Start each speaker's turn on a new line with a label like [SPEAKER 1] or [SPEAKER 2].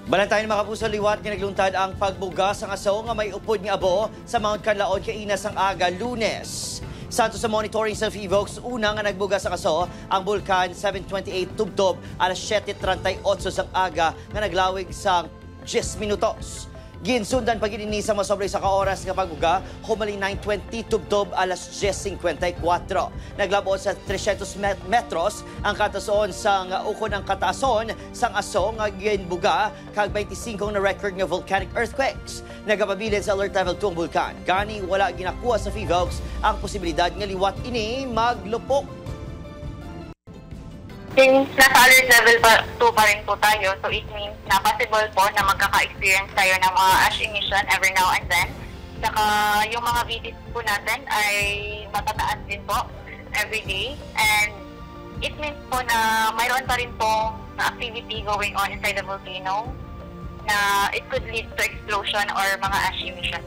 [SPEAKER 1] Balantayan mga kapuso, liwat nga nagluntad ang pagbuga sa aso nga may upod nga abo sa Mount Canlaon kainas ang aga Lunes. Santo sa monitoring sa Evokes, una nga nagbuga sa aso ang Bulkan 728 Tubtob alas 7:38 sang aga nga naglawig sang 10 minutos. Ginsundan pag-inini sa masobre sa kaoras nga pagbuga, humaling 9:20 Tubtob alas 10:54. Naglabot sa 300 metros ang katason sang ukon ang katason sang aso nga ginbuga kag 25 na record nga volcanic earthquakes. Nagapabilin sa alert level 2 ang bulkan. Gani wala ginakuha sa Evokes ang posibilidad nga liwat ini maglupok.
[SPEAKER 2] Since nasa alert level 2 pa rin po tayo, so it means na possible po na magkaka-experience tayo ng mga ash emission every now and then. Saka yung mga VTs po natin ay matataas din po every day. And it means po na mayroon pa rin po na activity going on inside the volcano na it could lead to explosion or mga ash emission.